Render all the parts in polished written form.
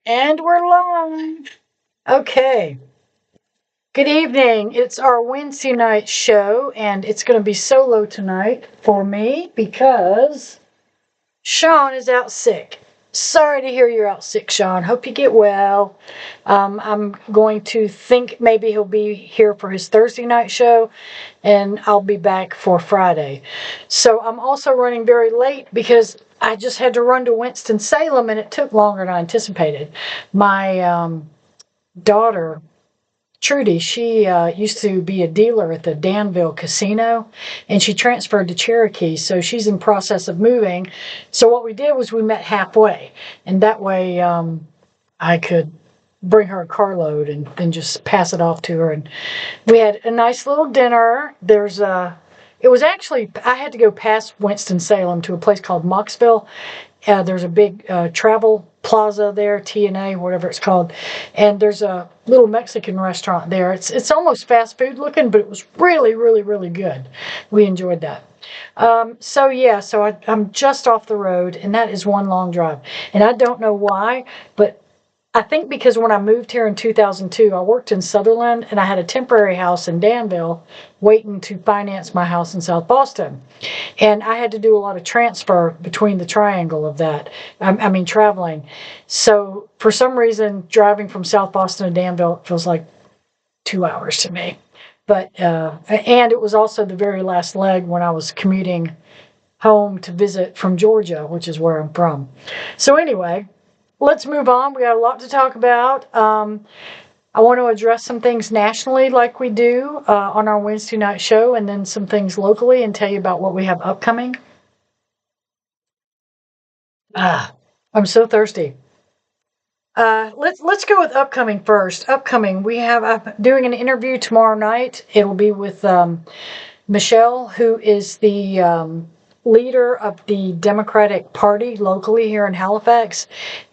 And we're live. Okay. Good evening. It's our Wednesday night show, and it's going to be solo tonight for me because Sean is out sick. Sorry to hear you're out sick, Sean. Hope you get well. I'm going to think maybe he'll be here for his Thursday night show, and I'll be back for Friday. So I'm also running very late because I just had to run to Winston-Salem, and it took longer than I anticipated. My daughter, Trudy, she used to be a dealer at the Danville Casino, and she transferred to Cherokee, so she's in process of moving. So what we did was we met halfway, and that way I could bring her a carload and then just pass it off to her. And we had a nice little dinner. It was actually, I had to go past Winston-Salem to a place called Moxville. There's a big travel plaza there, TNA, whatever it's called, and there's a little Mexican restaurant there. It's almost fast food looking, but it was really, really, really good. We enjoyed that. So I'm just off the road, and that is one long drive. And I don't know why, but I think because when I moved here in 2002, I worked in Sutherland, and I had a temporary house in Danville waiting to finance my house in South Boston. And I had to do a lot of transfer between the triangle of that. I mean, traveling. So for some reason, driving from South Boston to Danville feels like 2 hours to me. And it was also the very last leg when I was commuting home to visit from Georgia, which is where I'm from. So anyway, let's move on. We got a lot to talk about. I want to address some things nationally like we do on our Wednesday night show, and then some things locally and tell you about what we have upcoming. I'm so thirsty. Let's go with upcoming first. Upcoming, I'm doing an interview tomorrow night. It'll be with Michelle, who is the leader of the Democratic Party locally here in Halifax,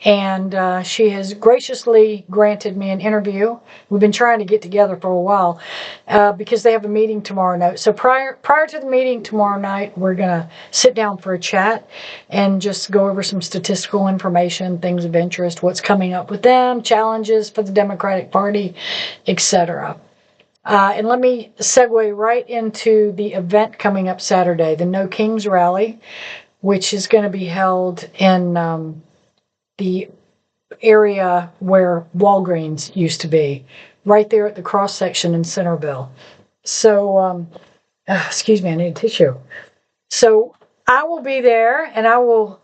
and she has graciously granted me an interview. We've been trying to get together for a while because they have a meeting tomorrow night. So prior to the meeting tomorrow night, we're gonna sit down for a chat and just go over some statistical information, things of interest, what's coming up with them, challenges for the Democratic Party, etc. And let me segue right into the event coming up Saturday, the No Kings Rally, which is going to be held in the area where Walgreens used to be, right there at the cross section in Centerville. So, excuse me, I need a tissue. So I will be there, and I will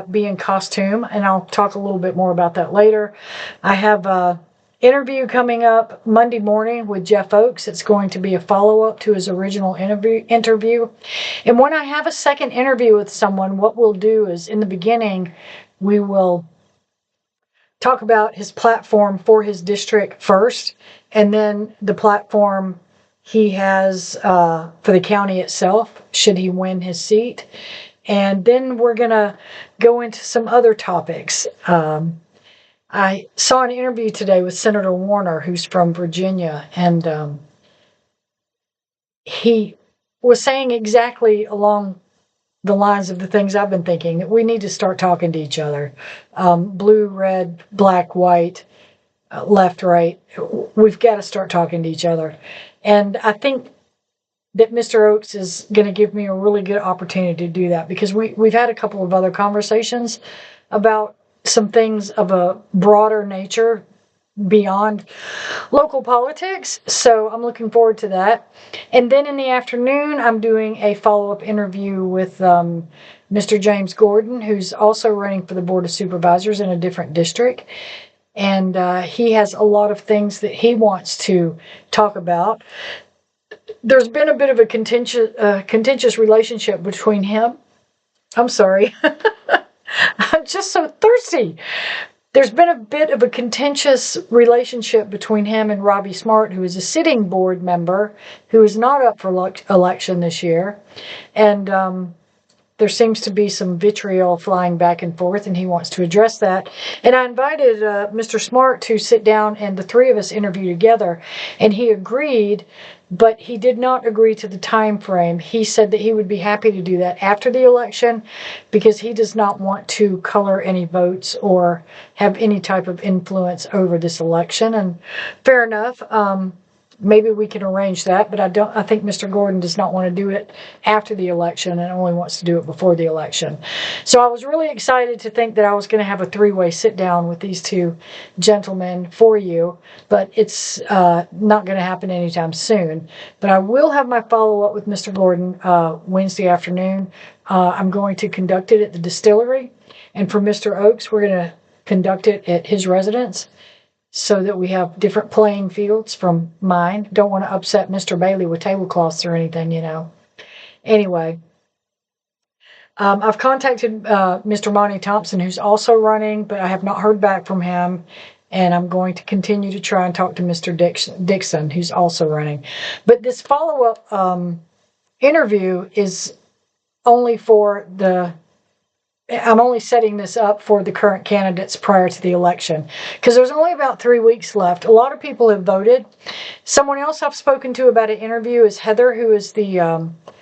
be in costume, and I'll talk a little bit more about that later. I have a interview coming up Monday morning with Jeff Oakes. It's going to be a follow-up to his original interview. And when I have a second interview with someone, what we'll do is in the beginning, we will talk about his platform for his district first, and then the platform he has for the county itself, should he win his seat. And then we're going to go into some other topics. I saw an interview today with Senator Warner, who's from Virginia, and he was saying exactly along the lines of the things I've been thinking, that we need to start talking to each other. Blue, red, black, white, left, right. We've got to start talking to each other. And I think that Mr. Oakes is going to give me a really good opportunity to do that, because we've had a couple of other conversations about some things of a broader nature beyond local politics. So I'm looking forward to that. And then in the afternoon, I'm doing a follow-up interview with Mr. James Gordon, who's also running for the Board of Supervisors in a different district. And he has a lot of things that he wants to talk about. There's been a bit of a contentious relationship between him. I'm sorry. I'm just so thirsty. There's been a bit of a contentious relationship between him and Robbie Smart, who is a sitting board member who is not up for election this year. And there seems to be some vitriol flying back and forth, and he wants to address that. And I invited Mr. Smart to sit down and the three of us interview together, and he agreed but he did not agree to the time frame. He said that he would be happy to do that after the election because he does not want to color any votes or have any type of influence over this election. And fair enough. Maybe we can arrange that, but I think Mr. Gordon does not want to do it after the election and only wants to do it before the election. So I was really excited to think that I was going to have a three-way sit-down with these two gentlemen for you, but it's not going to happen anytime soon. But I will have my follow-up with Mr. Gordon Wednesday afternoon. I'm going to conduct it at the distillery, and for Mr. Oakes, we're going to conduct it at his residence, so that we have different playing fields from mine. Don't want to upset Mr. Bailey with tablecloths or anything, you know. Anyway, I've contacted Mr. Monty Thompson, who's also running, but I have not heard back from him. And I'm going to continue to try and talk to Mr. Dixon, who's also running. But this follow-up interview is only for I'm only setting this up for the current candidates prior to the election because there's only about 3 weeks left. A lot of people have voted. Someone else I've spoken to about an interview is Heather, who is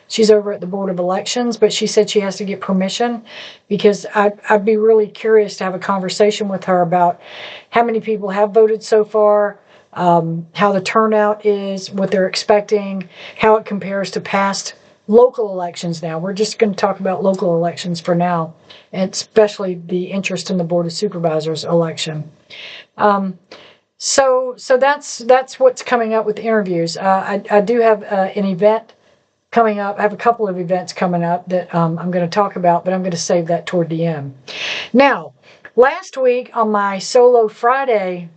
she's over at the Board of Elections, but she said she has to get permission because I'd be really curious to have a conversation with her about how many people have voted so far, how the turnout is, what they're expecting, how it compares to past local elections now. We're just going to talk about local elections for now, and especially the interest in the Board of Supervisors election. So that's what's coming up with the interviews. I do have an event coming up. I have a couple of events coming up that I'm going to talk about, but I'm going to save that toward the end. Now, last week on my Solo Friday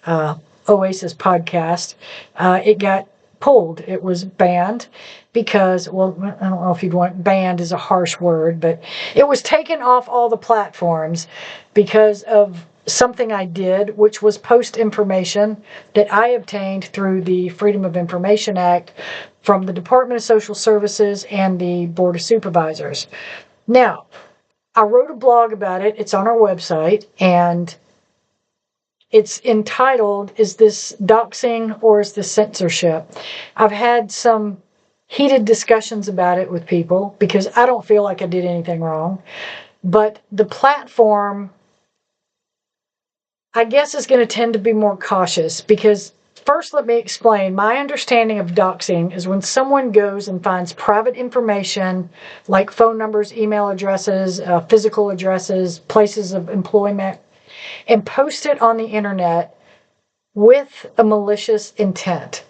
Oasis podcast, it got pulled. It was banned because, well, I don't know if you'd want, banned is a harsh word, but it was taken off all the platforms because of something I did, which was post information that I obtained through the Freedom of Information Act from the Department of Social Services and the Board of Supervisors. Now, I wrote a blog about it. It's on our website, and it's entitled, "Is this doxing or is this censorship?" I've had some heated discussions about it with people because I don't feel like I did anything wrong. But the platform, I guess, is going to tend to be more cautious because, first, let me explain. My understanding of doxing is when someone goes and finds private information like phone numbers, email addresses, physical addresses, places of employment, and post it on the internet with a malicious intent.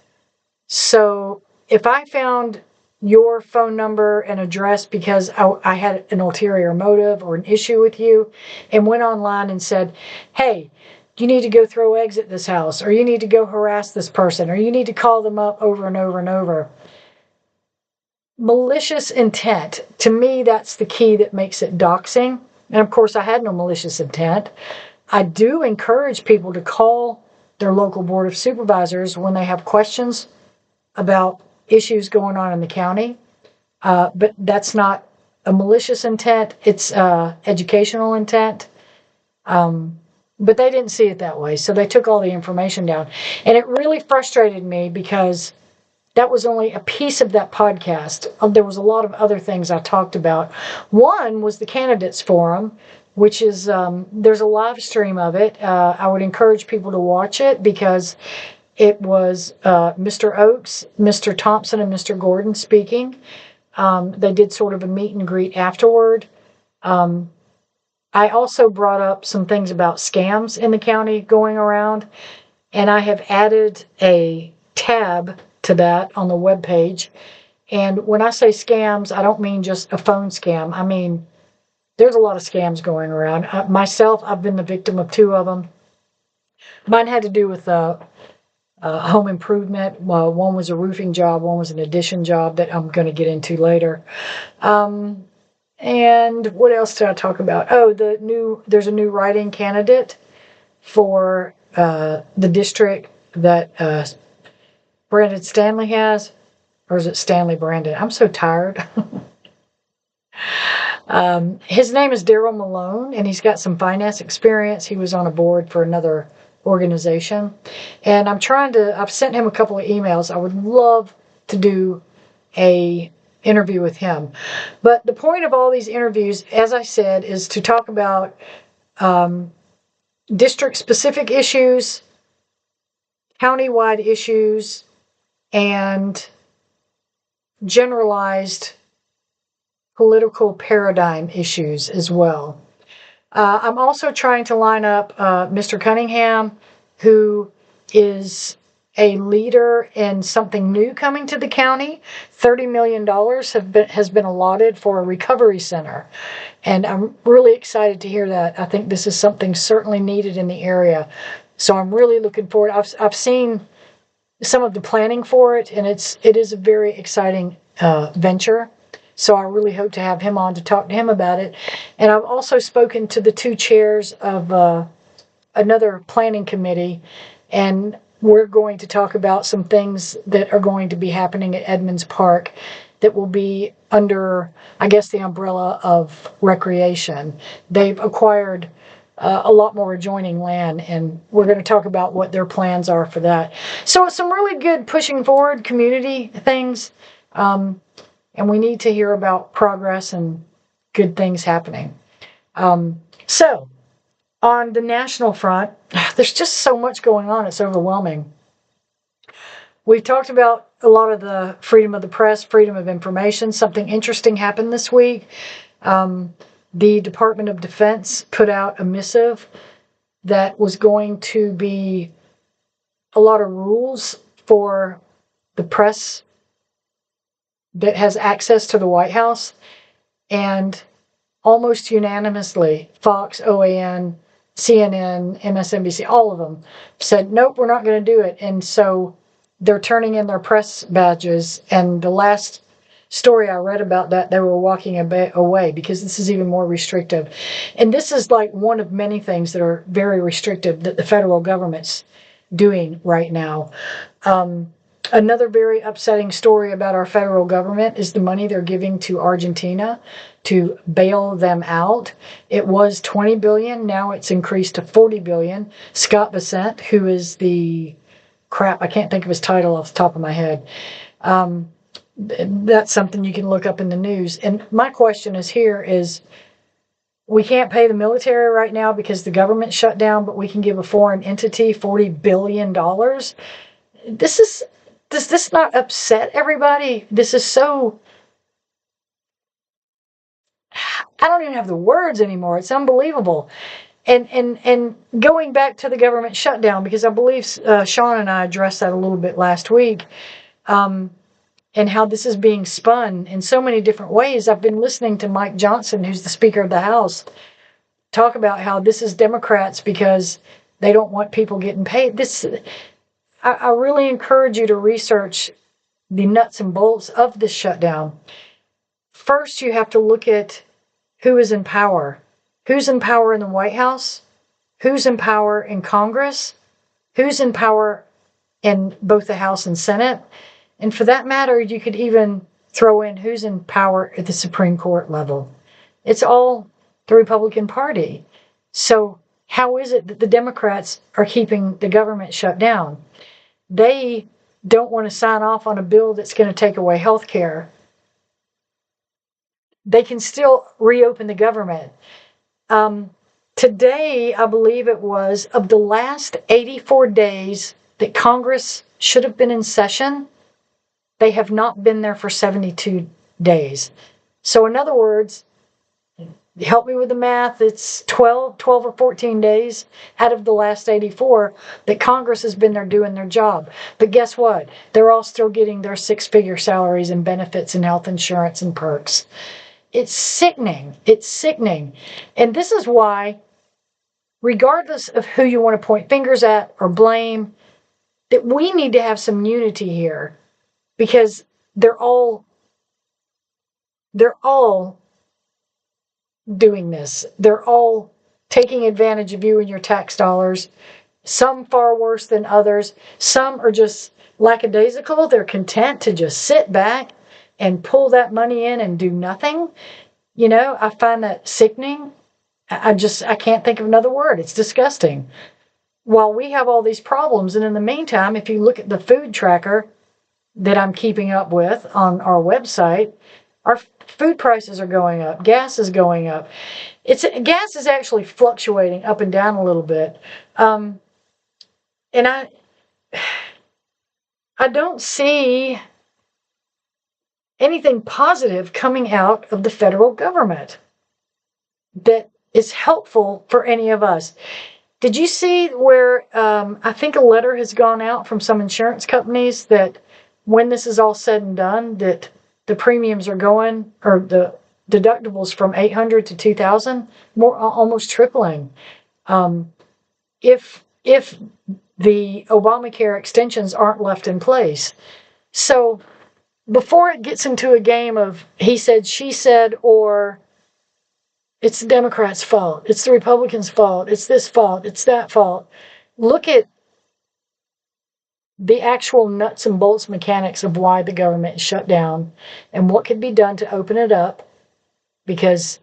So if I found your phone number and address because I had an ulterior motive or an issue with you and went online and said, hey, you need to go throw eggs at this house, or you need to go harass this person, or you need to call them up over and over and over. Malicious intent, to me, that's the key that makes it doxing. And of course, I had no malicious intent. I do encourage people to call their local Board of Supervisors when they have questions about issues going on in the county. But that's not a malicious intent. It's educational intent. But they didn't see it that way, so they took all the information down. And it really frustrated me because that was only a piece of that podcast. There was a lot of other things I talked about. One was the Candidates Forum, which is, there's a live stream of it. I would encourage people to watch it because it was Mr. Oakes, Mr. Thompson, and Mr. Gordon speaking. They did sort of a meet and greet afterward. I also brought up some things about scams in the county going around, and I have added a tab to that on the webpage. And when I say scams, I don't mean just a phone scam. I mean, there's a lot of scams going around. Myself, I've been the victim of 2 of them. Mine had to do with home improvement. Well, one was a roofing job, one was an addition job that I'm going to get into later. And what else did I talk about? Oh, there's a new write-in candidate for the district that Brandon Stanley has. Or is it Stanley Brandon? I'm so tired. His name is Daryl Malone, and he's got some finance experience. He was on a board for another organization. And I've sent him a couple of emails. I would love to do a interview with him. But the point of all these interviews, as I said, is to talk about district-specific issues, county-wide issues, and generalized political paradigm issues as well. I'm also trying to line up Mr. Cunningham, who is a leader in something new coming to the county. $30 million has been allotted for a recovery center. And I'm really excited to hear that. I think this is something certainly needed in the area. So I'm really looking forward. I've seen some of the planning for it, and it is a very exciting venture. So I really hope to have him on to talk to him about it. And I've also spoken to the two chairs of another planning committee, and we're going to talk about some things that are going to be happening at Edmonds Park that will be under, I guess, the umbrella of recreation. They've acquired a lot more adjoining land, and we're going to talk about what their plans are for that. So it's some really good pushing forward community things, and we need to hear about progress and good things happening. So on the national front, there's just so much going on, it's overwhelming. We've talked about a lot of the freedom of the press, freedom of information. Something interesting happened this week. The Department of Defense put out a missive that was going to be a lot of rules for the press that has access to the White House. And almost unanimously, Fox, OAN, CNN, MSNBC, all of them said, nope, we're not going to do it. And so they're turning in their press badges. And the last story I read about that, they were walking away because this is even more restrictive. And this is like one of many things that are very restrictive that the federal government's doing right now. Another very upsetting story about our federal government is the money they're giving to Argentina to bail them out. It was $20 billion. Now it's increased to $40 billion. Scott Bessent, who is I can't think of his title off the top of my head. That's something you can look up in the news. And my question is, we can't pay the military right now because the government shut down, but we can give a foreign entity $40 billion. Does this not upset everybody? This is so, I don't even have the words anymore. It's unbelievable. And going back to the government shutdown, because I believe Sean and I addressed that a little bit last week, and how this is being spun in so many different ways. I've been listening to Mike Johnson, who's the Speaker of the House, talk about how this is Democrats because they don't want people getting paid. I really encourage you to research the nuts and bolts of this shutdown. First, you have to look at who is in power. Who's in power in the White House? Who's in power in Congress? Who's in power in both the House and Senate? And for that matter, you could even throw in who's in power at the Supreme Court level. It's all the Republican Party. So how is it that the Democrats are keeping the government shut down? They don't want to sign off on a bill that's going to take away health care. They can still reopen the government. Today, I believe it was, of the last 84 days that Congress should have been in session, they have not been there for 72 days. So in other words, help me with the math, it's 12 or 14 days out of the last 84 that Congress has been there doing their job. But guess what? They're all still getting their six-figure salaries and benefits and health insurance and perks. It's sickening. It's sickening. And this is why, regardless of who you want to point fingers at or blame, that we need to have some unity here. Because they're all doing this. They're all taking advantage of you and your tax dollars. Some far worse than others. Some are just lackadaisical. They're content to just sit back and pull that money in and do nothing. You know, I find that sickening. I can't think of another word. It's disgusting. While we have all these problems, and in the meantime, if you look at the food tracker, that I'm keeping up with on our website, our food prices are going up. Gas is going up. Gas is actually fluctuating up and down a little bit. And I don't see anything positive coming out of the federal government that is helpful for any of us. Did you see where I think a letter has gone out from some insurance companies that when this is all said and done, that the premiums are going, or the deductibles from $800 to $2,000, almost tripling. If the Obamacare extensions aren't left in place. So before it gets into a game of he said, she said, or it's the Democrats' fault, it's the Republicans' fault, it's this fault, it's that fault, look at the actual nuts and bolts mechanics of why the government is shut down and what could be done to open it up, because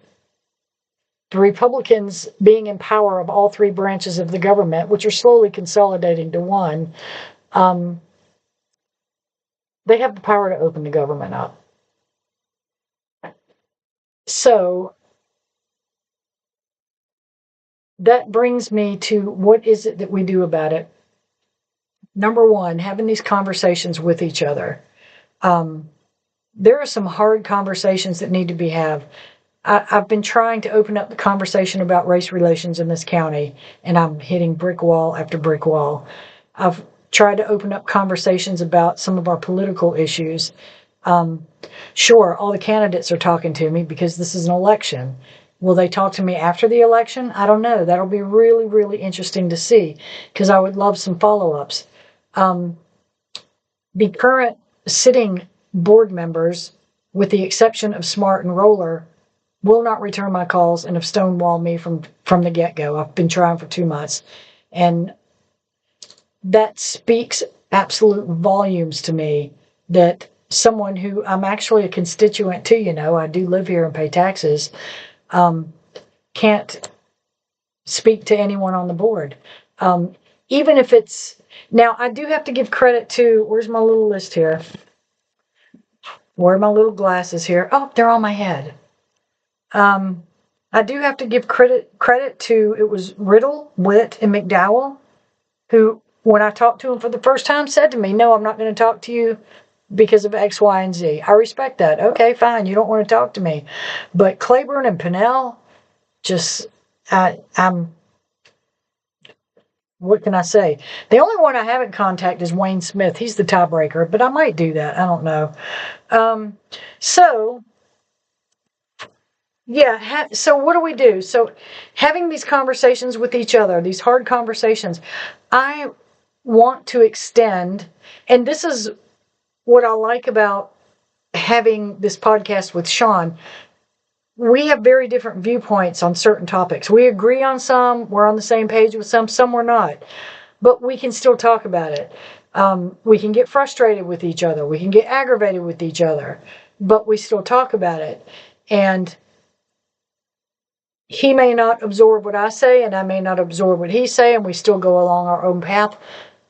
the Republicans being in power of all three branches of the government, which are slowly consolidating to one, they have the power to open the government up. So that brings me to what is it that we do about it? Number one, having these conversations with each other. There are some hard conversations that need to be had. I've been trying to open up the conversation about race relations in this county, and I'm hitting brick wall after brick wall. I've tried to open up conversations about some of our political issues. Sure, all the candidates are talking to me because this is an election. Will they talk to me after the election? I don't know. That'll be really, really interesting to see, because I would love some follow-ups. The current sitting board members, with the exception of Smart and Roller, will not return my calls and have stonewalled me from the get-go. I've been trying for 2 months. And that speaks absolute volumes to me that someone who I'm actually a constituent to, I do live here and pay taxes, can't speak to anyone on the board. Even if it's... Now, I do have to give credit to... Where's my little list here? Where are my little glasses here? Oh, they're on my head. I do have to give credit to... It was Riddle, Witt, and McDowell, who, when I talked to him for the first time, said to me, no, I'm not going to talk to you because of X, Y, and Z. I respect that. Okay, fine. You don't want to talk to me. But Claiborne and Pinnell, just... what can I say? The only one I haven't contacted is Wayne Smith. He's the tiebreaker, but I might do that. I don't know. So what do we do? So having these conversations with each other, these hard conversations, I want to extend, and this is what I like about having this podcast with Sean. We have very different viewpoints on certain topics. We agree on some, we're on the same page with some we're not. But we can still talk about it. We can get frustrated with each other. We can get aggravated with each other. But we still talk about it. And he may not absorb what I say, and I may not absorb what he say, and we still go along our own path.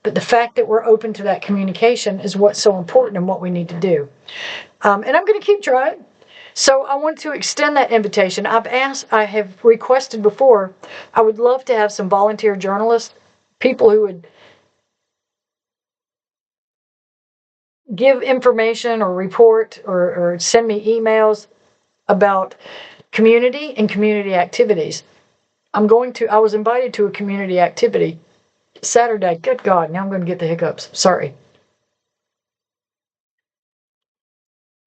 But the fact that we're open to that communication is what's so important and what we need to do. And I'm going to keep trying. So I want to extend that invitation. I have requested before, I would love to have some volunteer journalists, people who would give information or report or send me emails about community and community activities. I was invited to a community activity Saturday. Good God, now I'm going to get the hiccups. Sorry.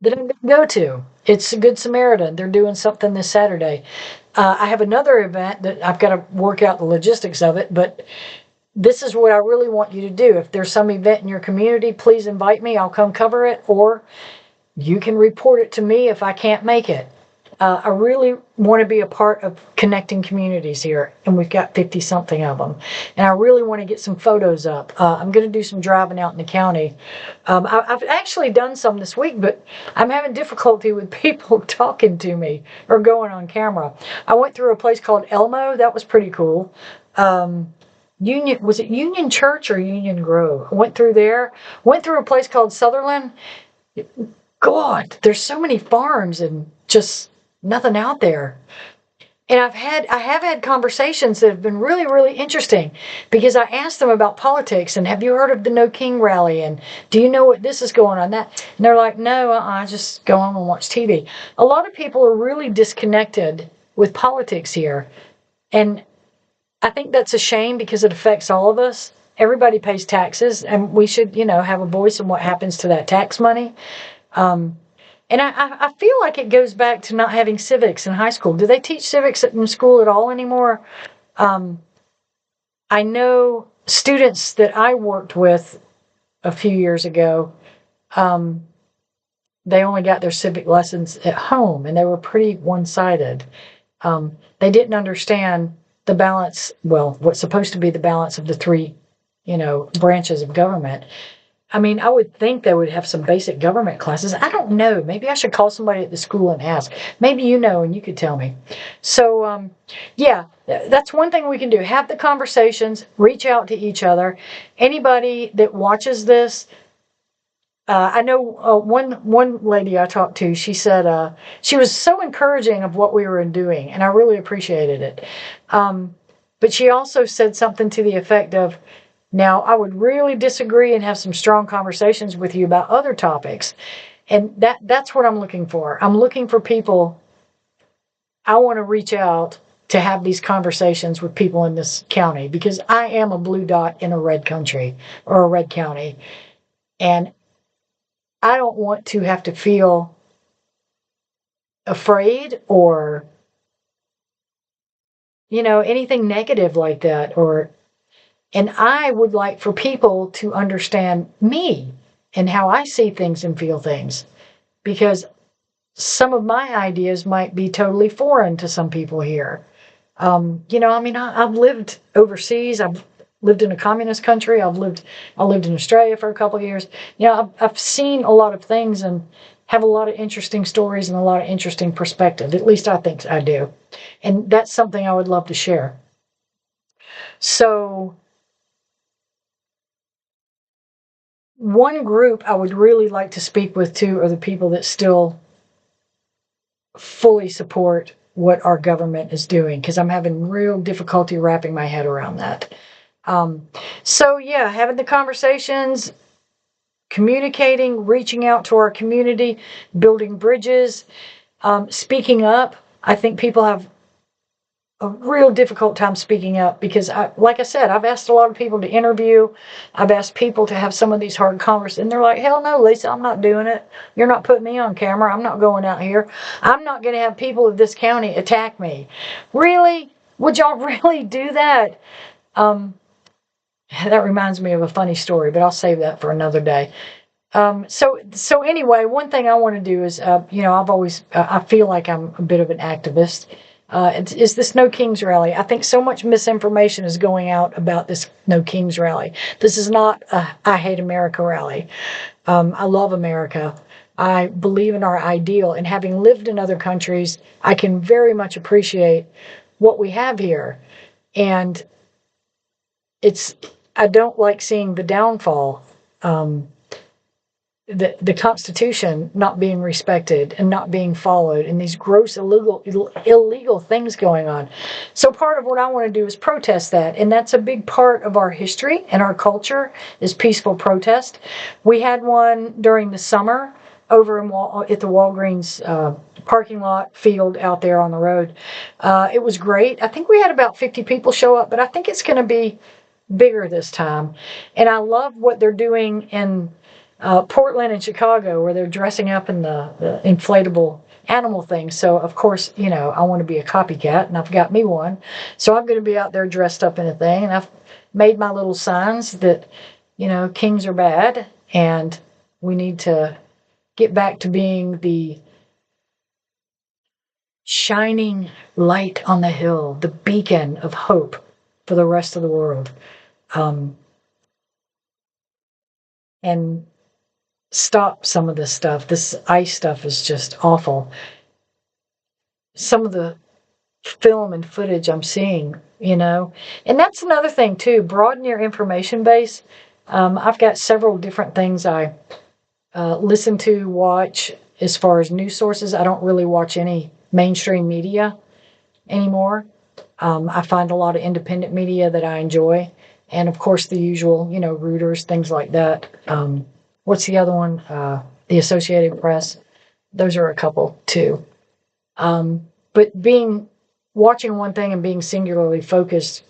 That I'm going to go to. It's a Good Samaritan. They're doing something this Saturday. I have another event that I've got to work out the logistics of it, but this is what I really want you to do. If there's some event in your community, please invite me. I'll come cover it, or you can report it to me if I can't make it. I really want to be a part of connecting communities here, and we've got 50-something of them. And I really want to get some photos up. I'm going to do some driving out in the county. I've actually done some this week, but I'm having difficulty with people talking to me or going on camera. I went through a place called Elmo. That was pretty cool. Union, was it Union Church or Union Grove? I went through there, went through a place called Sutherland. God, there's so many farms and just nothing out there. And I have had conversations that have been really, really interesting because I asked them about politics and have you heard of the No King rally and do you know what this is going on that? And they're like, no, I just go on and watch TV. A lot of people are really disconnected with politics here. And I think that's a shame because it affects all of us. Everybody pays taxes and we should, have a voice in what happens to that tax money. Um, and I feel like it goes back to not having civics in high school. Do they teach civics in school at all anymore? Um, I know students that I worked with a few years ago, um, they only got their civic lessons at home and they were pretty one-sided. They didn't understand the balance, well, what's supposed to be the balance of the three, branches of government. I mean, I would think they would have some basic government classes. I don't know. Maybe I should call somebody at the school and ask. Maybe you know and you could tell me. So, yeah, that's one thing we can do. Have the conversations, reach out to each other. Anybody that watches this, I know one lady I talked to, she said she was so encouraging of what we were doing, and I really appreciated it. But she also said something to the effect of, now, I would really disagree and have some strong conversations with you about other topics. And that's what I'm looking for. I'm looking for people. I want to reach out to have these conversations with people in this county because I am a blue dot in a red country or a red county. And I don't want to have to feel afraid or, anything negative like that and I would like for people to understand me and how I see things and feel things because some of my ideas might be totally foreign to some people here. I've lived overseas. I've lived in a communist country. I lived in Australia for a couple of years. I've seen a lot of things and have a lot of interesting stories and a lot of interesting perspective. At least I think I do. And that's something I would love to share. So, one group I would really like to speak with too are the people that still fully support what our government is doing because I'm having real difficulty wrapping my head around that. So yeah, having the conversations, communicating, reaching out to our community, building bridges, speaking up. I think people have a real difficult time speaking up because, like I said, I've asked a lot of people to interview. I've asked people to have some of these hard conversations, and they're like, hell no, Lisa, I'm not doing it. You're not putting me on camera. I'm not going out here. I'm not going to have people of this county attack me. Really? Would y'all really do that? That reminds me of a funny story, but I'll save that for another day. So anyway, one thing I want to do is, I've always, I feel like I'm a bit of an activist. Is this No Kings rally. I think so much misinformation is going out about this No Kings rally. This is not a I hate America rally. I love America. I believe in our ideal, and having lived in other countries, I can very much appreciate what we have here. And I don't like seeing the downfall. The Constitution not being respected and not being followed, and these gross illegal things going on. So part of what I want to do is protest that, and that's a big part of our history and our culture is peaceful protest. We had one during the summer over at the Walgreens parking lot field out there on the road. It was great. I think we had about 50 people show up, but I think it's going to be bigger this time. And I love what they're doing in Portland and Chicago, where they're dressing up in the inflatable animal things. So, of course, I want to be a copycat, and I've got me one. So I'm going to be out there dressed up in a thing, and I've made my little signs that, kings are bad, and we need to get back to being the shining light on the hill, the beacon of hope for the rest of the world. And stop some of this stuff. This ICE stuff is just awful. Some of the film and footage I'm seeing, And that's another thing, too. Broaden your information base. I've got several different things I listen to, watch as far as news sources. I don't really watch any mainstream media anymore. I find a lot of independent media that I enjoy. And, of course, the usual, Reuters, things like that. What's the other one? The Associated Press. Those are a couple, too. But watching one thing and being singularly focused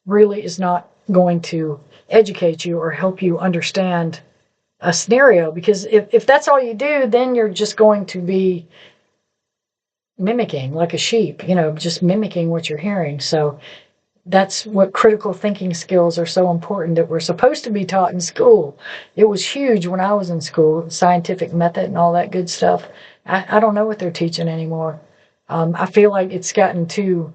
really is not going to educate you or help you understand a scenario, because if that's all you do, then you're just going to be mimicking like a sheep, just mimicking what you're hearing. So that's what critical thinking skills are so important that we're supposed to be taught in school. It was huge when I was in school, scientific method and all that good stuff. I don't know what they're teaching anymore. I feel like it's gotten too,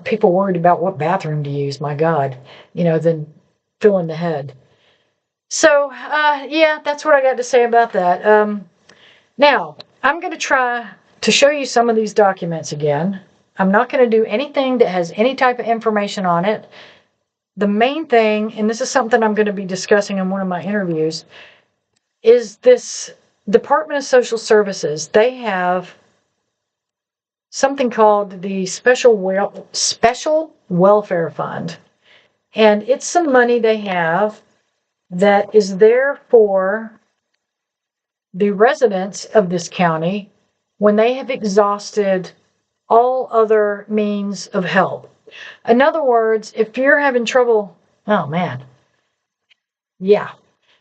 people worried about what bathroom to use, my God, than filling the head. So, yeah, that's what I got to say about that. Now, I'm going to try to show you some of these documents again. I'm not going to do anything that has any type of information on it. The main thing, and this is something I'm going to be discussing in one of my interviews, is this Department of Social Services. They have something called the Special Welfare Fund. And it's some money they have that is there for the residents of this county when they have exhausted all other means of help. In other words, if you're having trouble, oh man, yeah.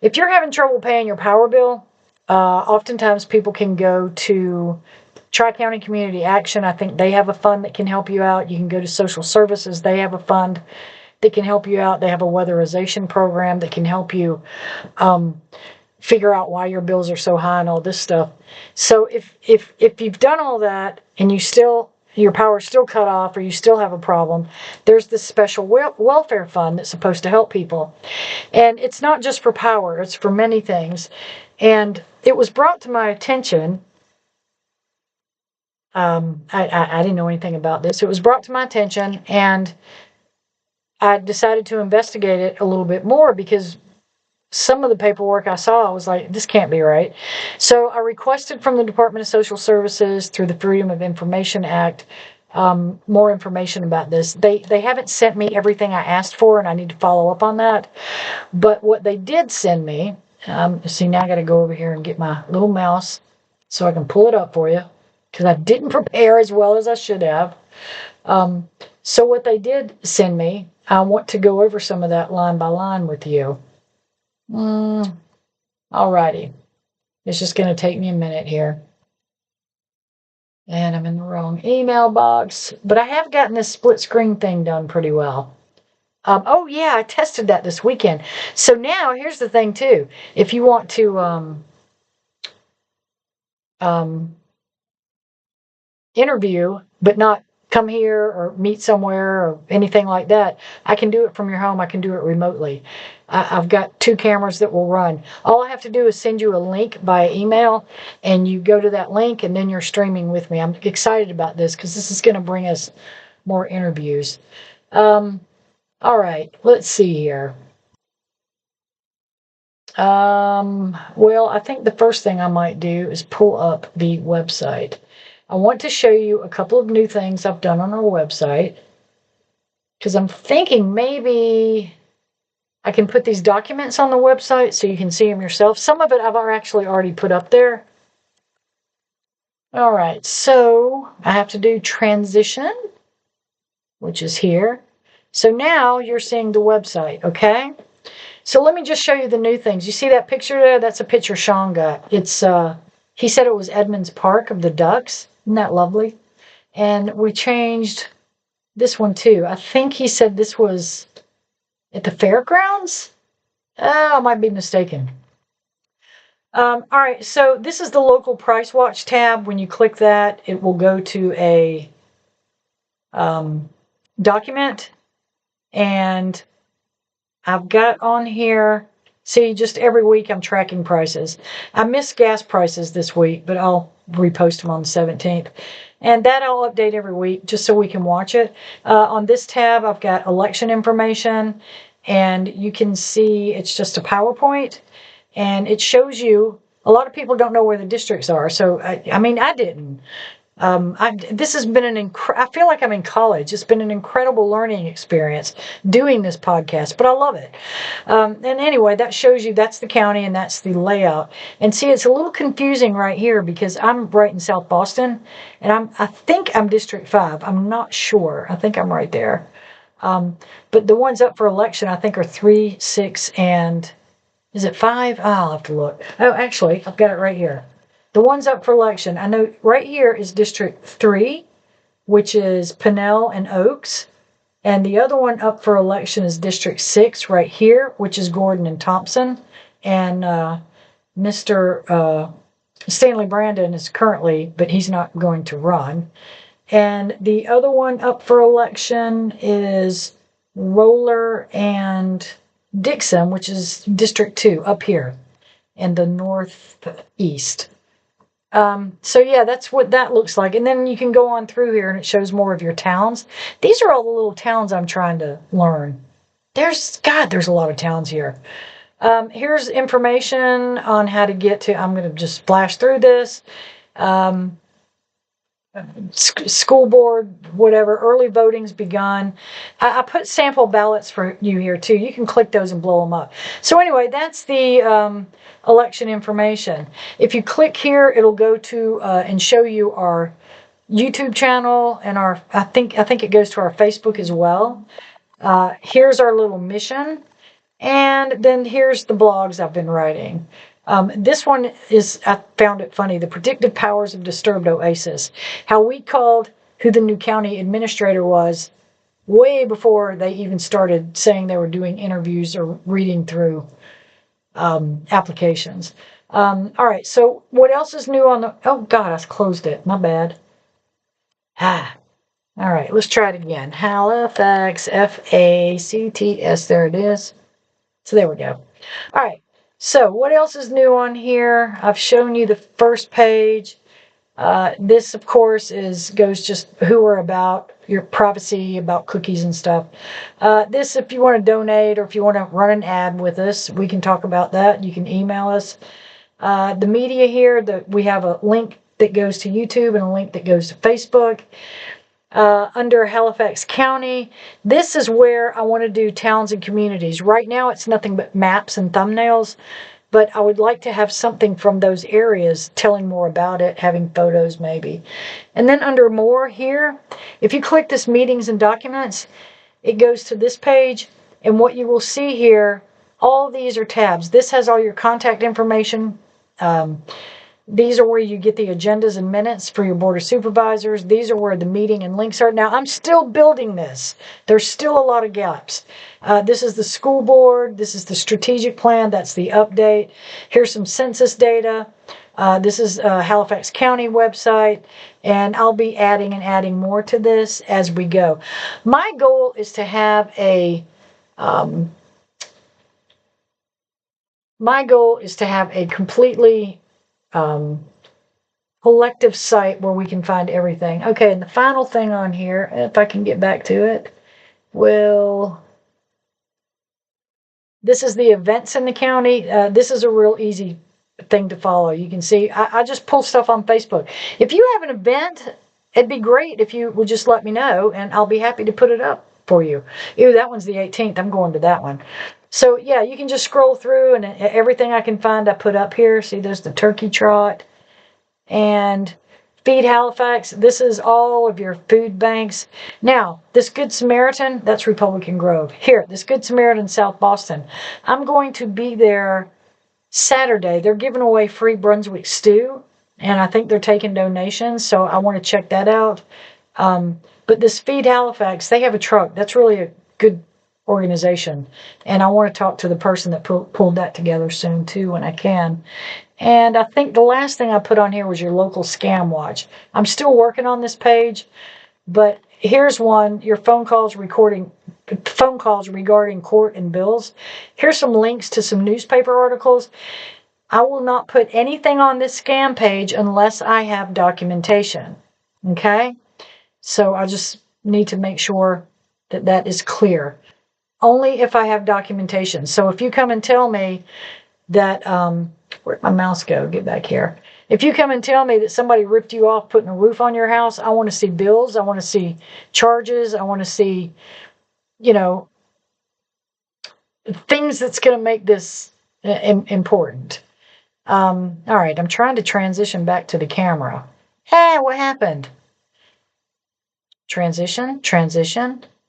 If you're having trouble paying your power bill, oftentimes people can go to Tri-County Community Action. I think they have a fund that can help you out. You can go to Social Services. They have a fund that can help you out. They have a weatherization program that can help you figure out why your bills are so high and all this stuff. So if you've done all that and your power's still cut off or you still have a problem, there's this special welfare fund that's supposed to help people. And it's not just for power, it's for many things. And it was brought to my attention. I didn't know anything about this. It was brought to my attention, and I decided to investigate it a little bit more because some of the paperwork I saw, I was like, this can't be right. So I requested from the Department of Social Services through the Freedom of Information Act more information about this. They haven't sent me everything I asked for, and I need to follow up on that. But what they did send me, see, now I got to go over here and get my little mouse so I can pull it up for you, because I didn't prepare as well as I should have. So what they did send me, I want to go over some of that line by line with you. Alrighty. It's just going to take me a minute here. And I'm in the wrong email box. But I have gotten this split screen thing done pretty well. Oh, yeah, I tested that this weekend. So now, here's the thing, too. If you want to interview, but not come here or meet somewhere or anything like that, I can do it from your home. I can do it remotely. I've got 2 cameras that will run. All I have to do is send you a link by email, and you go to that link, and then you're streaming with me. I'm excited about this because this is going to bring us more interviews. All right, let's see here. Well, I think the first thing I might do is pull up the website. I want to show you a couple of new things I've done on our website, because I'm thinking maybe I can put these documents on the website so you can see them yourself. Some of it I've actually already put up there. All right, so I have to do transition, which is here. So now you're seeing the website, okay? So let me just show you the new things. You see that picture there? That's a picture Sean got. It's he said it was Edmonds Park of the Ducks. Isn't that lovely? And we changed this one too. I think he said this was at the fairgrounds. Oh, I might be mistaken. All right, so this is the local price watch tab. When you click that, it will go to a document, and I've got on here, see, just every week I'm tracking prices. I missed gas prices this week, but I'll repost them on the 17th. And that I'll update every week just so we can watch it. On this tab, I've got election information, and you can see it's just a PowerPoint, and it shows you, a lot of people don't know where the districts are. So, I mean, I didn't. This has been I feel like I'm in college. It's been an incredible learning experience doing this podcast, but I love it. And anyway, that shows you that's the county and that's the layout. And see, it's a little confusing right here because I'm right in South Boston, and I think I'm District 5. I'm not sure. I think I'm right there. But the ones up for election, I think, are 3, 6, and is it 5? I'll have to look. Oh, actually, I've got it right here. The ones up for election, I know right here is District 3, which is Pinnell and Oaks. And the other one up for election is District 6 right here, which is Gordon and Thompson. And Mr. Stanley Brandon is currently, but he's not going to run. And the other one up for election is Roller and Dixon, which is District 2 up here in the northeast. So yeah, that's what that looks like. And then you can go on through here and it shows more of your towns. These are all the little towns I'm trying to learn. There's a lot of towns here. Here's information on how to get to, I'm going to just flash through this. School board, whatever, early voting's begun. I put sample ballots for you here too. You can click those and blow them up. So anyway, that's the election information. If you click here, it'll go to and show you our YouTube channel and our, I think it goes to our Facebook as well. Here's our little mission. And then here's the blogs I've been writing. This one is, I found it funny, the predictive powers of disturbed Oasis. How we called who the new county administrator was way before they even started saying they were doing interviews or reading through applications. All right, so what else is new on the, oh God, I closed it, my bad. All right, let's try it again. Halifax, FACTS, there it is. So there we go. All right. So what else is new on here? I've shown you the first page. This, of course, goes just who we're about, your privacy, about cookies and stuff. This, if you want to donate or if you want to run an ad with us, we can talk about that. You can email us. The media here, we have a link that goes to YouTube and a link that goes to Facebook. Under Halifax County, this is where I want to do towns and communities. Right now it's nothing but maps and thumbnails, but I would like to have something from those areas telling more about it, having photos maybe. And then under more here, if you click this meetings and documents, it goes to this page, and what you will see here, all these are tabs. This has all your contact information. These are where you get the agendas and minutes for your board of supervisors. These are where the meeting and links are. Now, I'm still building this. There's still a lot of gaps. This is the school board. This is the strategic plan. That's the update. Here's some census data. This is Halifax County website. And I'll be adding more to this as we go. My goal is to have a completely collective site where we can find everything. Okay, and the final thing on here, if I can get back to it, this is the events in the county. This is a real easy thing to follow. You can see, I just pull stuff on Facebook. If you have an event, it'd be great if you would just let me know, and I'll be happy to put it up for you. Ew, that one's the 18th. I'm going to that one. So, yeah, you can just scroll through, and everything I can find I put up here. See, there's the turkey trot. And Feed Halifax, this is all of your food banks. Now, this Good Samaritan, that's Republican Grove. Here, this Good Samaritan, South Boston. I'm going to be there Saturday. They're giving away free Brunswick stew, and I think they're taking donations, so I want to check that out. But this Feed Halifax, they have a truck. That's really a good organization, and I want to talk to the person that pulled that together soon, too, when I can. And I think the last thing I put on here was your local scam watch. I'm still working on this page, but here's one, your phone calls regarding court and bills. Here's some links to some newspaper articles. I will not put anything on this scam page unless I have documentation. Okay? So I just need to make sure that that is clear. Only if I have documentation. So if you come and tell me that, where'd my mouse go? Get back here. If you come and tell me that somebody ripped you off putting a roof on your house, I want to see bills. I want to see charges. I want to see, you know, things that's going to make this important. All right, I'm trying to transition back to the camera. Hey, what happened? Transition.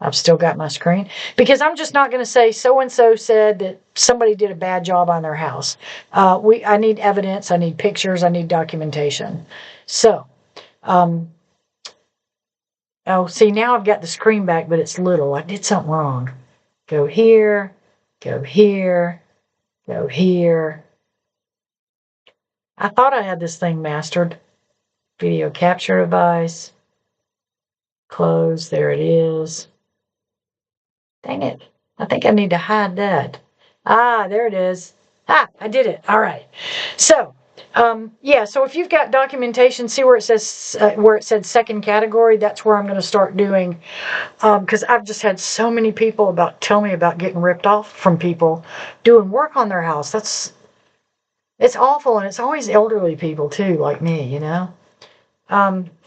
I've still got my screen because I'm just not going to say so-and-so said that somebody did a bad job on their house. I need evidence. I need pictures. I need documentation. So, oh, see, now I've got the screen back, but it's little. I did something wrong. Go here, go here, go here. I thought I had this thing mastered. Video capture device. Close. There it is. Dang it. I think I need to hide that. Ah, there it is. Ah, I did it. All right. So, yeah, so if you've got documentation, see where it says, where it said second category, that's where I'm going to start doing, because I've just had so many people tell me about getting ripped off from people doing work on their house. It's awful, and it's always elderly people too, like me, you know?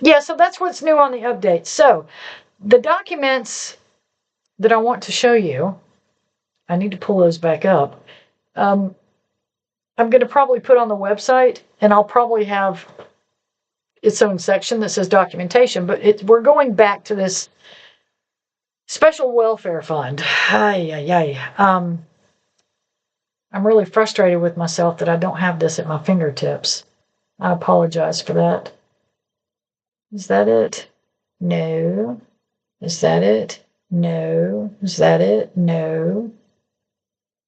Yeah, so that's what's new on the update. So, the documents that I want to show you, I need to pull those back up. I'm going to probably put on the website, and I'll probably have its own section that says documentation, but we're going back to this special welfare fund. I'm really frustrated with myself that I don't have this at my fingertips. I apologize for that. Is that it? No. Is that it? No. Is that it? No.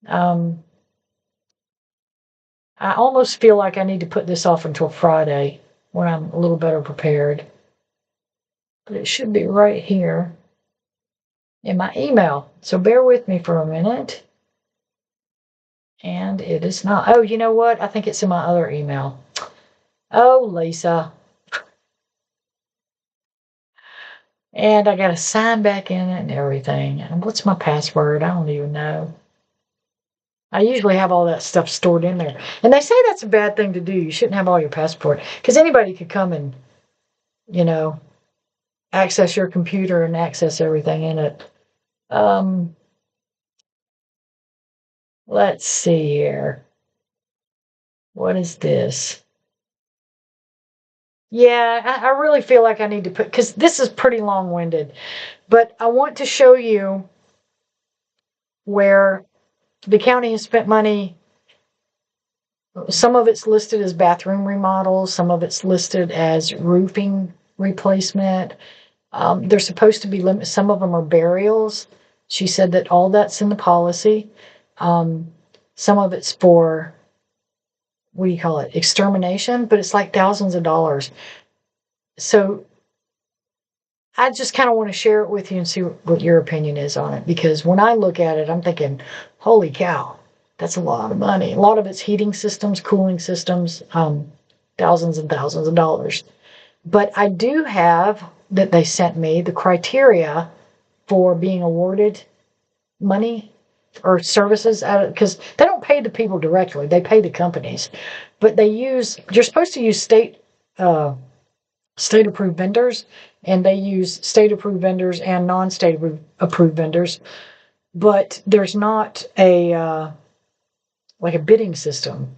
I almost feel like I need to put this off until Friday when I'm a little better prepared. But it should be right here in my email. So bear with me for a minute. And it is not. Oh, you know what? I think it's in my other email. Oh, Lisa. And I got to sign back in it and everything. And what's my password? I don't even know. I usually have all that stuff stored in there. And they say that's a bad thing to do. You shouldn't have all your passport. Because anybody could come and, you know, access your computer and access everything in it. Let's see here. What is this? Yeah, I really feel like I need to put, because this is pretty long-winded, but I want to show you where the county has spent money. Some of it's listed as bathroom remodels, some of it's listed as roofing replacement. They're supposed to be limited. Some of them are burials. She said that all that's in the policy. Some of it's for, what do you call it, extermination, but it's like thousands of dollars. So I just kind of want to share it with you and see what your opinion is on it, because when I look at it, I'm thinking, holy cow, that's a lot of money. A lot of it's heating systems, cooling systems, thousands and thousands of dollars. But I do have, that they sent me, the criteria for being awarded money or services out of, because they don't pay the people directly, they pay the companies, but you're supposed to use state approved vendors, and they use state approved vendors and non-state approved vendors, but there's not a like a bidding system,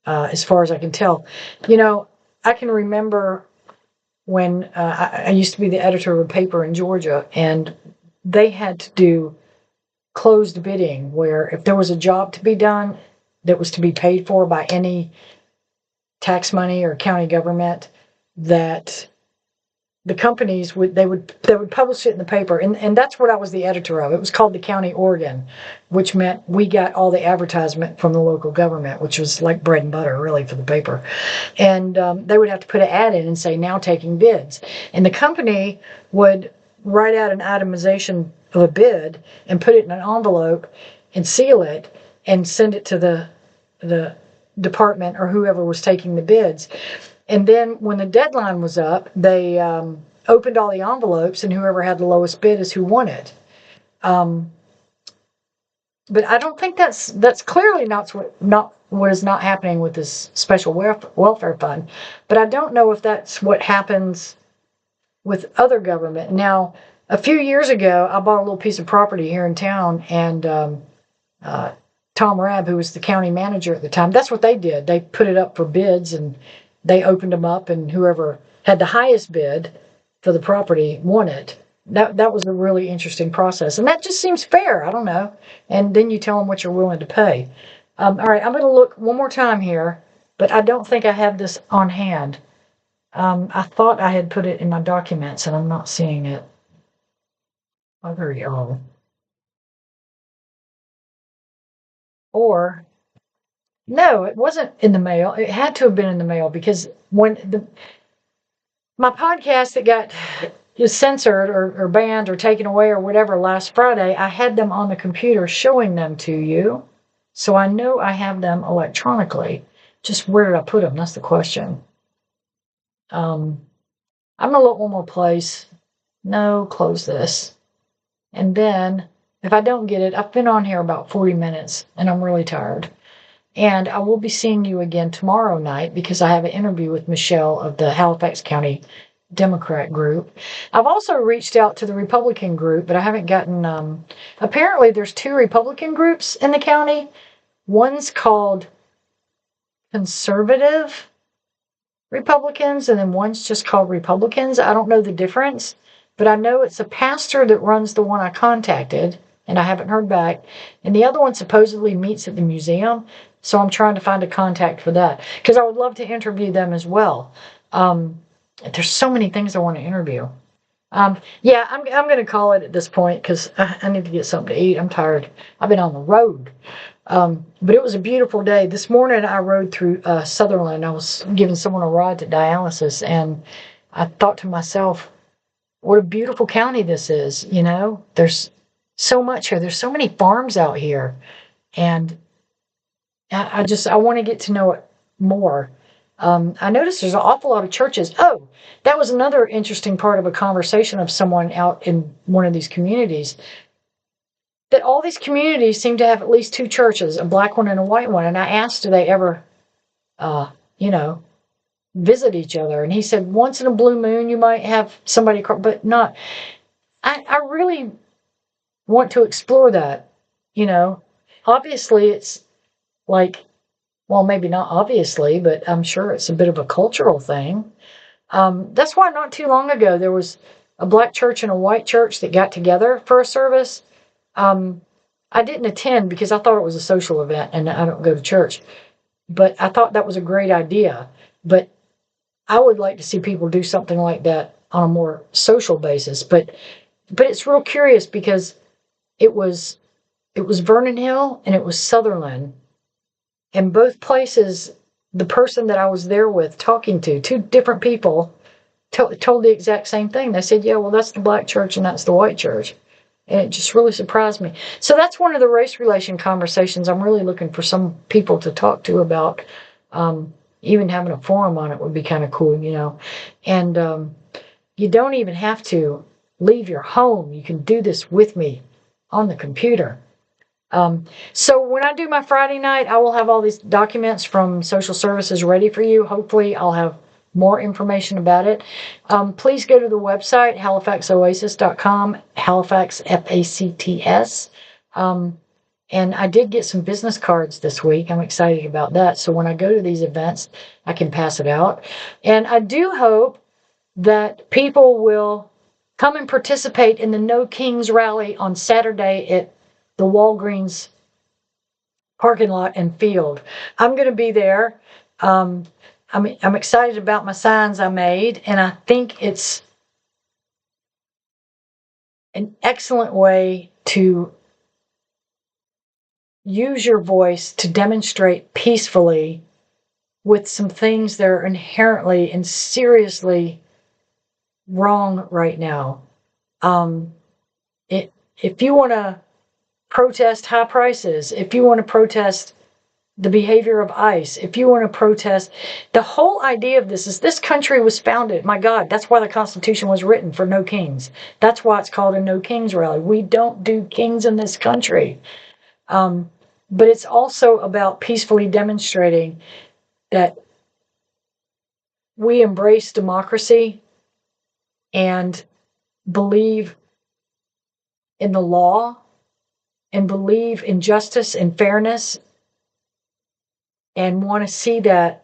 as far as I can tell. You know, I can remember when I used to be the editor of a paper in Georgia, and they had to do closed bidding, where if there was a job to be done that was to be paid for by any tax money or county government, that the companies would publish it in the paper, and that's what I was the editor of. It was called the County Organ, which meant we got all the advertisement from the local government, which was like bread and butter really for the paper. And they would have to put an ad in and say, now taking bids, and the company would write out an itemization of a bid and put it in an envelope and seal it and send it to the department or whoever was taking the bids. And then when the deadline was up, they opened all the envelopes, and whoever had the lowest bid is who won it. But I don't think that's clearly not what is not happening with this special welfare fund. But I don't know if that's what happens with other government. Now, a few years ago, I bought a little piece of property here in town, and Tom Rabb, who was the county manager at the time, that's what they did. They put it up for bids, and they opened them up, and whoever had the highest bid for the property won it. That was a really interesting process, and that just seems fair. I don't know. And then you tell them what you're willing to pay. All right, I'm going to look one more time here, but I don't think I have this on hand. I thought I had put it in my documents, and I'm not seeing it. Oh, there you go. Or, no, it wasn't in the mail. It had to have been in the mail, because when my podcast that got censored or banned or taken away or whatever last Friday, I had them on the computer showing them to you. So I know I have them electronically. Just where did I put them? That's the question. I'm going to look one more place. No, close this. And then, if I don't get it, I've been on here about 40 minutes, and I'm really tired. And I will be seeing you again tomorrow night, because I have an interview with Michelle of the Halifax County Democrat group. I've also reached out to the Republican group, but I haven't gotten, apparently there's 2 Republican groups in the county. One's called Conservative Republicans, and then one's just called Republicans. I don't know the difference, but I know it's a pastor that runs the one I contacted, and I haven't heard back. And the other one supposedly meets at the museum, so I'm trying to find a contact for that, because I would love to interview them as well. There's so many things I want to interview. Yeah, I'm going to call it at this point, because I need to get something to eat. I'm tired. I've been on the road. But it was a beautiful day. This morning I rode through Sutherland. I was giving someone a ride to dialysis, and I thought to myself, what a beautiful county this is. You know, there's so much here. There's so many farms out here, and I want to get to know it more. I noticed there's an awful lot of churches. Oh, that was another interesting part of a conversation of someone out in one of these communities, that all these communities seem to have at least 2 churches, a black one and a white one. And I asked, do they ever, visit each other? And he said, once in a blue moon, you might have somebody, but not. I really want to explore that. Obviously it's like, well, maybe not obviously, but I'm sure it's a bit of a cultural thing. That's why not too long ago, there was a black church and a white church that got together for a service. I didn't attend because I thought it was a social event, and I don't go to church, but I thought that was a great idea. But I would like to see people do something like that on a more social basis. But it's real curious, because it was Vernon Hill and it was Sutherland, and both places, the person that I was there with talking to, 2 different people, told the exact same thing. They said, yeah, well, that's the black church and that's the white church. And it just really surprised me. So that's one of the race relation conversations I'm really looking for some people to talk to about. Even having a forum on it would be kind of cool, And you don't even have to leave your home. You can do this with me on the computer. So when I do my Friday night, I will have all these documents from social services ready for you. Hopefully I'll have more information about it. Please go to the website, halifaxoasis.com, Halifax, FACTS. And I did get some business cards this week. I'm excited about that. So when I go to these events, I can pass it out. And I do hope that people will come and participate in the No Kings rally on Saturday at the Walgreens parking lot and field. I'm going to be there. I'm excited about my signs I made, and I think it's an excellent way to use your voice to demonstrate peacefully with some things that are inherently and seriously wrong right now. If you want to protest high prices, if you want to protest the behavior of ICE, if you want to protest, the whole idea of this is this country was founded, my God, that's why the Constitution was written, for no kings. That's why it's called a no kings rally. We don't do kings in this country. But it's also about peacefully demonstrating that we embrace democracy and believe in the law and believe in justice and fairness and want to see that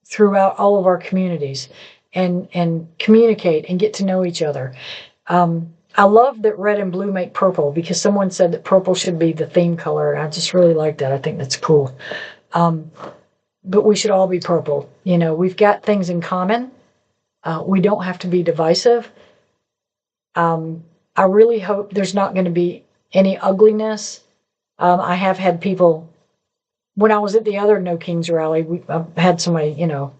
throughout all of our communities and communicate and get to know each other. I love that red and blue make purple, because someone said that purple should be the theme color. I just really like that. I think that's cool. But we should all be purple. You know, we've got things in common. We don't have to be divisive. I really hope there's not going to be any ugliness. I have had people, when I was at the other No Kings rally, I had somebody, you know,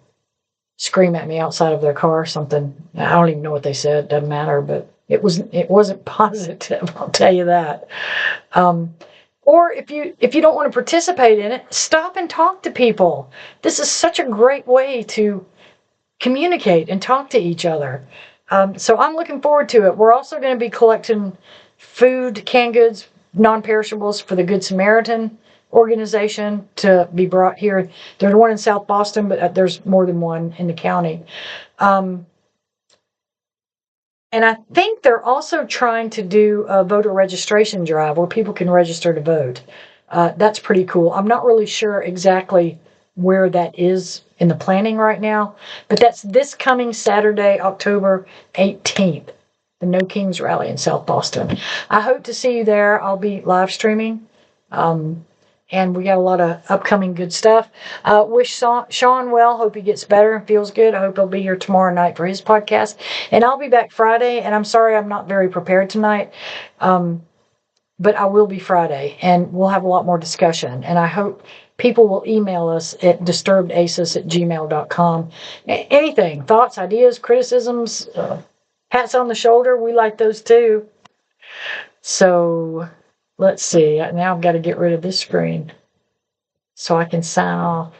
scream at me outside of their car or something. I don't even know what they said. It doesn't matter, but it wasn't positive, I'll tell you that. Or if you don't want to participate in it, stop and talk to people. This is such a great way to communicate and talk to each other. So I'm looking forward to it. We're also going to be collecting food, canned goods, non-perishables for the Good Samaritan organization to be brought here. There's one in South Boston, but there's more than one in the county. And I think they're also trying to do a voter registration drive where people can register to vote. That's pretty cool. I'm not really sure exactly where that is in the planning right now, but that's this coming Saturday, October 18th, the No Kings Rally in South Boston. I hope to see you there. I'll be live streaming. And we got a lot of upcoming good stuff. Wish Sean well. Hope he gets better and feels good. I hope he'll be here tomorrow night for his podcast. And I'll be back Friday. And I'm sorry I'm not very prepared tonight. But I will be Friday. And we'll have a lot more discussion. And I hope people will email us at disturbedasis@gmail.com. Anything, thoughts, ideas, criticisms, pats on the shoulder. We like those too. So let's see. Now I've got to get rid of this screen so I can sign off.